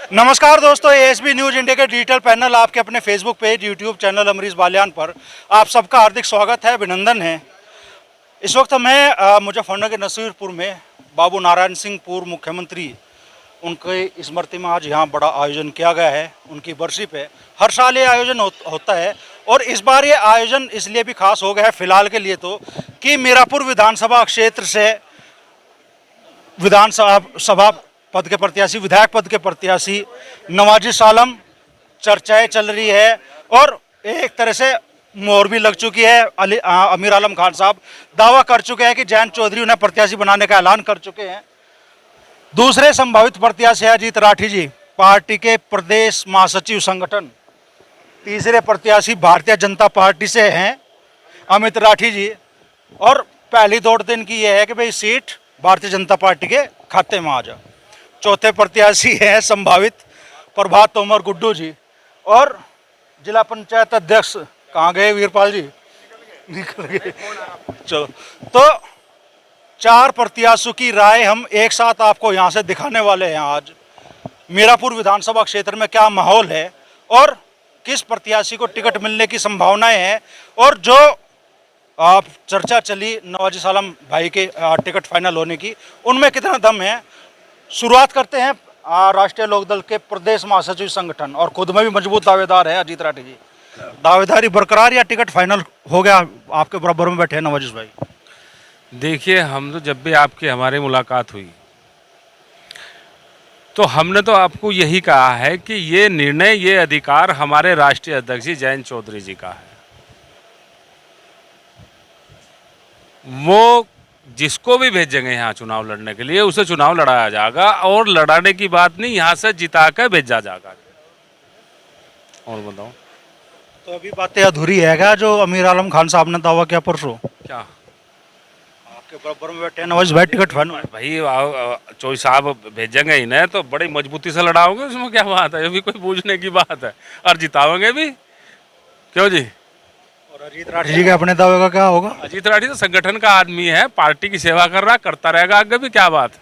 नमस्कार दोस्तों, ASB news India के डिजिटल पैनल आपके अपने Facebook page, YouTube channel Amrish Baliyan पर आप सबका हार्दिक स्वागत है, अभिनंदन है। इस वक्त मैं मुजफ्फरनगर के नसीरपुर में बाबू नारायण सिंह पूर्व मुख्यमंत्री, उनके स्मृति में आज यहाँ बड़ा आयोजन किया गया है। उनकी बरसी पे हर साल ये आयोजन होता है और इस बार ये आयोजन इसलिए भी खास हो गया है फिलहाल के लिए तो कि मीरापुर विधानसभा क्षेत्र से विधानसभा पद के प्रत्याशी, विधायक पद के प्रत्याशी नवाजिश आलम चर्चाएं चल रही है और एक तरह से मोहर भी लग चुकी है। अमीर आलम खान साहब दावा कर चुके हैं कि जयंत चौधरी उन्हें प्रत्याशी बनाने का ऐलान कर चुके हैं। दूसरे संभावित प्रत्याशी है अजीत राठी जी, पार्टी के प्रदेश महासचिव संगठन। तीसरे प्रत्याशी भारतीय जनता पार्टी से हैं अमित राठी जी और पहली दौड़ दिन की यह है कि भाई सीट भारतीय जनता पार्टी के खाते में आ जाए। चौथे प्रत्याशी हैं संभावित प्रभात तोमर गुड्डू जी और जिला पंचायत अध्यक्ष कहाँ गए वीरपाल जी, निकल गए। चलो, तो चार प्रत्याशियों की राय हम एक साथ आपको यहाँ से दिखाने वाले हैं। आज मीरापुर विधानसभा क्षेत्र में क्या माहौल है और किस प्रत्याशी को टिकट मिलने की संभावनाएं हैं और जो चर्चा चली नवाजिश आलम भाई के टिकट फाइनल होने की, उनमें कितना दम है। शुरुआत करते हैं राष्ट्रीय लोकदल के प्रदेश महासचिव संगठन और खुद में भी मजबूत दावेदार है अजीत राठी जी। दावेदारी बरकरार या टिकट फाइनल हो गया? आपके बराबर में बैठे हैं नवाजिश भाई। देखिए, हम तो जब भी आपकी हमारी मुलाकात हुई तो हमने तो आपको यही कहा है कि ये निर्णय, ये अधिकार हमारे राष्ट्रीय अध्यक्ष जी जयंत चौधरी जी का है। वो जिसको भी भेजेंगे यहाँ चुनाव लड़ने के लिए, उसे चुनाव लड़ाया जाएगा और लड़ाने की बात नहीं, यहाँ से जिता कर भेजा जाएगा। और बताओ, तो अभी बातें अधूरी है क्या जो अमीर आलम खान साहब ने दावा किया परसों? क्या आपके बराबर में बैठे नवाजिश भाई, टिकट फाइनल भाई चौधरी साहब भेजेंगे ही ना तो बड़ी मजबूती से लड़ाओगे, उसमें क्या बात है? ये भी कोई पूछने की बात है। और जिताओगे भी, क्यों जी? और अजीत राठी जी के अपने दावे का क्या होगा? अजीत राठी तो संगठन का आदमी है, पार्टी की सेवा कर रहा, करता रहेगा आगे भी, क्या बात है?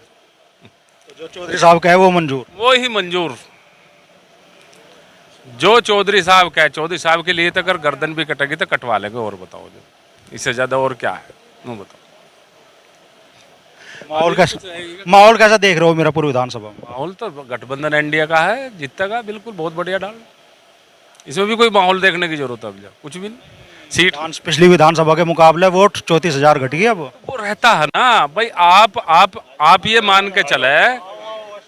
तो जो चौधरी साहब कहे वो मंजूर? वो ही मंजूर, जो चौधरी साहब कहे। चौधरी साहब के लिए तो अगर गर्दन भी कटेगी तो कटवा लेंगे। और बताओ जी, इससे ज्यादा और क्या है? वो बताओ। माहौल कैसा देख रहे हो मीरापुर विधानसभा में? माहौल तो गठबंधन एनडीए का है, जीतेगा बिल्कुल, बहुत बढ़िया डाल। इसमें भी कोई माहौल देखने की जरूरत है? कुछ भी नहीं। सीट पिछली विधानसभा के मुकाबले वोट 34,000 घट गई। अब वो रहता है ना भाई। आप ये मान के चले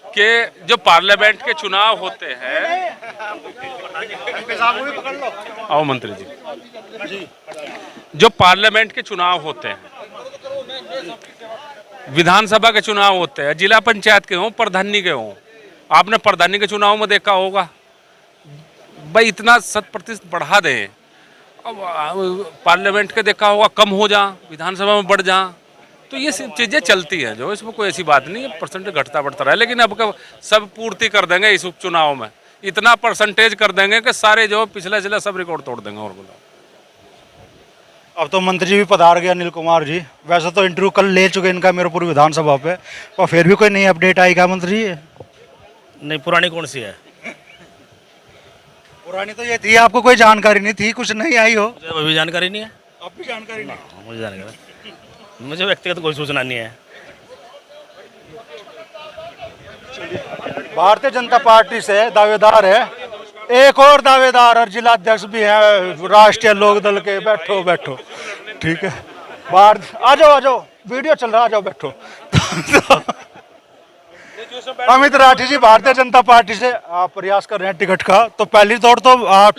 कि जो पार्लियामेंट के चुनाव होते हैं, आओ मंत्री जी, जो पार्लियामेंट के चुनाव होते हैं, विधानसभा के चुनाव होते हैं, जिला पंचायत के हों, प्रधानी के हों, आपने प्रधानी के चुनाव में देखा होगा भाई, इतना 100% बढ़ा दें। अब पार्लियामेंट के देखा होगा कम हो जा, विधानसभा में बढ़ जा। तो ये सब चीज़ें चलती हैं, जो इसमें कोई ऐसी बात नहीं है, परसेंटेज घटता बढ़ता रहा। लेकिन अब सब पूर्ति कर देंगे इस उपचुनाव में, इतना परसेंटेज कर देंगे कि सारे जो पिछले जिले सब रिकॉर्ड तोड़ देंगे। और बोलो, अब तो मंत्री जी भी पधार गए, अनिल कुमार जी। वैसे तो इंटरव्यू कल ले चुके इनका मीरापुर विधानसभा पे, और फिर भी कोई नई अपडेट आई क्या मंत्री जी? नहीं, पुरानी कौन सी है? पुरानी तो ये थी, आपको कोई जानकारी नहीं थी? कुछ नहीं आई हो? मुझे अभी जानकारी नहीं है। अब भी जानकारी नहीं? मुझे जानकारी, मुझे व्यक्तिगत कोई सूचना नहीं है। भारतीय जनता पार्टी से दावेदार है, एक और दावेदार और जिला अध्यक्ष भी है राष्ट्रीय लोकदल के। बैठो बैठो, ठीक है, बाहर आ जाओ, वीडियो चल रहा, आ जाओ बैठो। अमित राठी जी भारतीय जनता पार्टी से आप प्रयास कर रहे हैं टिकट का, तो पहली दौड़ तो आप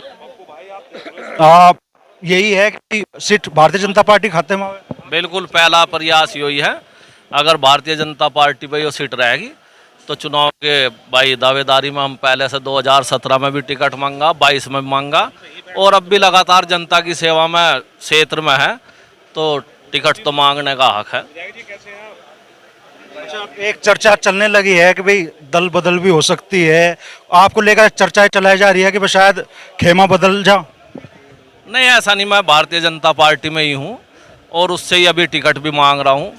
यही है कि सीट भारतीय जनता पार्टी खाते में? बिल्कुल, पहला प्रयास यही है। अगर भारतीय जनता पार्टी पे वो सीट रहेगी तो चुनाव के भाई दावेदारी में हम पहले से 2017 में भी टिकट मांगा, 22 में मांगा और अब भी लगातार जनता की सेवा में क्षेत्र में है, तो टिकट तो मांगने का हक है। एक चर्चा चलने लगी है कि भाई दल बदल भी हो सकती है, आपको लेकर चर्चाएं चलाई जा रही है कि शायद खेमा बदल जा? नहीं, ऐसा नहीं, मैं भारतीय जनता पार्टी में ही हूँ और उससे ही अभी टिकट भी मांग रहा हूँ।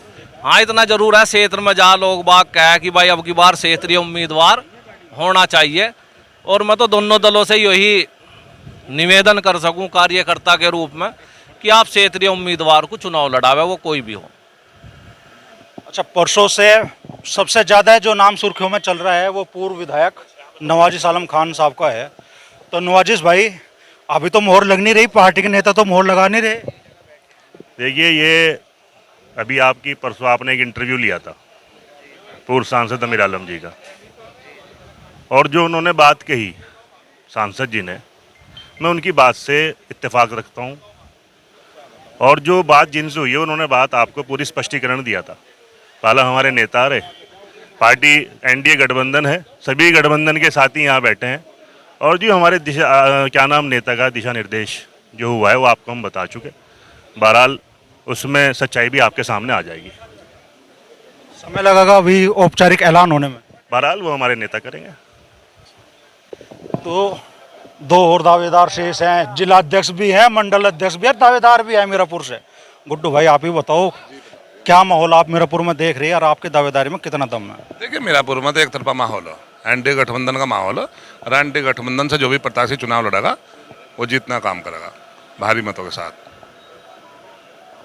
हाँ, इतना जरूर है क्षेत्र में जहाँ लोग बाग कहे कि भाई अब की बार क्षेत्रीय उम्मीदवार होना चाहिए। और मैं तो दोनों दलों से यही निवेदन कर सकूं कार्यकर्ता के रूप में कि आप क्षेत्रीय उम्मीदवार को चुनाव लड़ावे, वो कोई भी हो। अच्छा, परसों से सबसे ज़्यादा जो नाम सुर्खियों में चल रहा है वो पूर्व विधायक नवाजिश आलम खान साहब का है। तो नवाजिश भाई, अभी तो मोहर लग नहीं रही, पार्टी के नेता तो मोहर लगा नहीं रहे। देखिए, ये अभी आपकी परसों आपने एक इंटरव्यू लिया था पूर्व सांसद अमीर आलम जी का, और जो उन्होंने बात कही सांसद जी ने, मैं उनकी बात से इत्तेफाक रखता हूँ। और जो बात जिनसे हुई है, उन्होंने बात आपको पूरी स्पष्टीकरण दिया था। पहला हमारे नेता रहे, पार्टी एनडीए गठबंधन है, सभी गठबंधन के साथी यहाँ बैठे हैं, और जो हमारे क्या नाम नेता का दिशा निर्देश जो हुआ है वो आपको हम बता चुके। बहरहाल उसमें सच्चाई भी आपके सामने आ जाएगी। समय लगेगा अभी औपचारिक ऐलान होने में। बहरहाल वो हमारे नेता करेंगे। तो दो और दावेदार शेष हैं, जिला अध्यक्ष भी हैं, मंडल अध्यक्ष भी है, दावेदार भी है मीरापुर से। गुड्डू भाई, आप ही बताओ क्या माहौल आप मीरापुर में देख रहे हैं और आपकी दावेदारी में कितना दम है? देखिए, मीरापुर में तो एक तरफा माहौल है, एनडीए गठबंधन का माहौल है, और एनडीए गठबंधन से जो भी प्रत्याशी चुनाव लड़ेगा वो जीतना काम करेगा भारी मतों के साथ।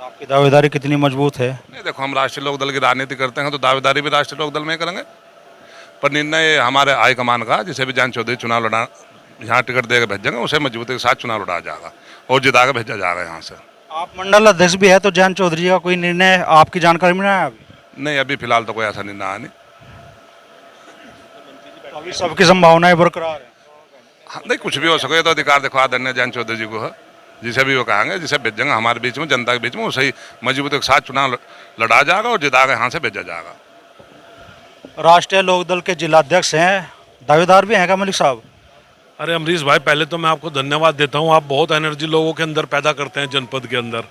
आपकी दावेदारी कितनी मजबूत है? नहीं, देखो, हम राष्ट्रीय लोक दल की राजनीति करते हैं तो दावेदारी भी राष्ट्रीय लोक दल में ही करेंगे, पर निर्णय हमारे हाईकमान का, जिसे भी जयंत चौधरी चुनाव लड़ा यहाँ टिकट देकर भेजेंगे, उसे मजबूती के साथ चुनाव लड़ा जाएगा और जिता के भेजा जाएगा यहाँ से। आप मंडल अध्यक्ष भी है, तो जयंत चौधरी का कोई निर्णय आपकी जानकारी में आया अभी? नहीं, अभी फिलहाल तो कोई ऐसा निर्णय आया नहीं। अभी सबकी संभावनाएं बरकरार है। हाँ, नहीं, कुछ भी हो सके, तो अधिकार देखो आदरणीय जयंत चौधरी जी को है, जिसे भी वो कहेंगे, जिसे भेजेंगे हमारे बीच में, जनता के बीच में, उसे ही मजबूती के साथ चुनाव लड़ा जाएगा और जिता के यहाँ से भेजा जाएगा। राष्ट्रीय लोकदल के जिलाध्यक्ष हैं, दावेदार भी हैं क्या मलिक साहब? अरे अमरीश भाई, पहले तो मैं आपको धन्यवाद देता हूँ। आप बहुत एनर्जी लोगों के अंदर पैदा करते हैं जनपद के अंदर।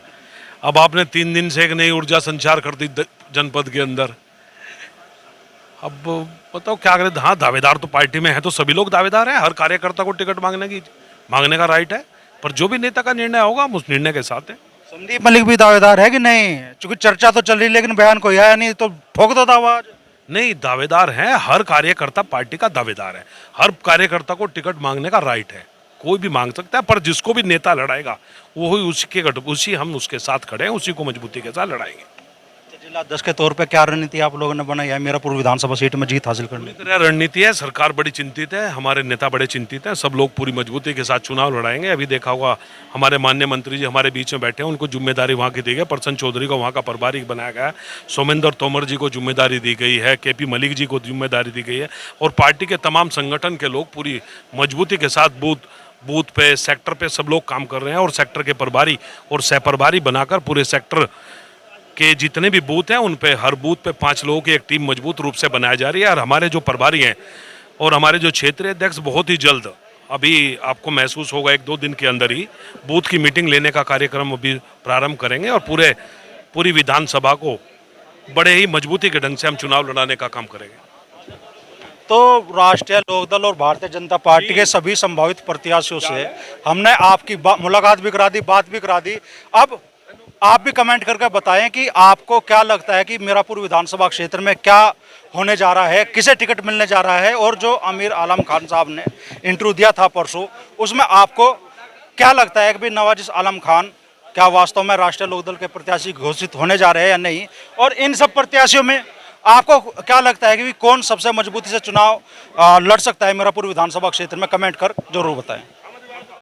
अब आपने 3 दिन से एक नई ऊर्जा संचार कर दी जनपद के अंदर। अब बताओ क्या करें। हाँ, दावेदार तो पार्टी में है तो सभी लोग दावेदार हैं। हर कार्यकर्ता को टिकट मांगने का राइट है, पर जो भी नेता का निर्णय होगा हम उस निर्णय के साथ हैं। संदीप मलिक भी दावेदार है कि नहीं? क्योंकि चर्चा तो चल रही, लेकिन बयान कोई आया नहीं, तो ठोक दो दावा आज। नहीं, दावेदार हैं। हर कार्यकर्ता पार्टी का दावेदार है। हर कार्यकर्ता को टिकट मांगने का राइट है, कोई भी मांग सकता है, पर जिसको भी नेता लड़ाएगा उसी हम उसके साथ खड़े हैं, उसी को मजबूती के साथ लड़ाएंगे। जिला अध्यक्ष के तौर पे क्या रणनीति आप लोगों ने बनाई है मीरापुर विधानसभा सीट में जीत हासिल करने की? रणनीति है, सरकार बड़ी चिंतित है, हमारे नेता बड़े चिंतित हैं, सब लोग पूरी मजबूती के साथ चुनाव लड़ाएंगे। अभी देखा होगा हमारे माननीय मंत्री जी हमारे बीच में बैठे हैं, उनको जिम्मेदारी वहाँ की दी गई। प्रसन्न चौधरी को वहाँ का प्रभारी बनाया गया है, सोमेंद्र तोमर जी को जिम्मेदारी दी गई है, केपी मलिक जी को जिम्मेदारी दी गई है, और पार्टी के तमाम संगठन के लोग पूरी मजबूती के साथ बूथ पे, सेक्टर पे सब लोग काम कर रहे हैं, और सेक्टर के प्रभारी और सह प्रभारी बनाकर पूरे सेक्टर के जितने भी बूथ हैं उन पे, हर बूथ पे 5 लोगों की एक टीम मजबूत रूप से बनाई जा रही है। और हमारे जो प्रभारी हैं और हमारे जो क्षेत्रीय अध्यक्ष बहुत ही जल्द, अभी आपको महसूस होगा 1-2 दिन के अंदर ही बूथ की मीटिंग लेने का कार्यक्रम अभी प्रारंभ करेंगे, और पूरी विधानसभा को बड़े ही मजबूती के ढंग से हम चुनाव लड़ाने का काम करेंगे। तो राष्ट्रीय लोकदल और भारतीय जनता पार्टी के सभी संभावित प्रत्याशियों से हमने आपकी मुलाकात भी करा दी, बात भी करा दी। अब आप भी कमेंट करके बताएं कि आपको क्या लगता है कि मीरापुर विधानसभा क्षेत्र में क्या होने जा रहा है, किसे टिकट मिलने जा रहा है, और जो अमीर आलम खान साहब ने इंटरव्यू दिया था परसों, उसमें आपको क्या लगता है कि भाई नवाजिश आलम खान क्या वास्तव में राष्ट्रीय लोकदल के प्रत्याशी घोषित होने जा रहे हैं या नहीं? और इन सब प्रत्याशियों में आपको क्या लगता है कि कौन सबसे मजबूती से चुनाव लड़ सकता है मीरापुर विधानसभा क्षेत्र में? कमेंट कर जरूर बताएं।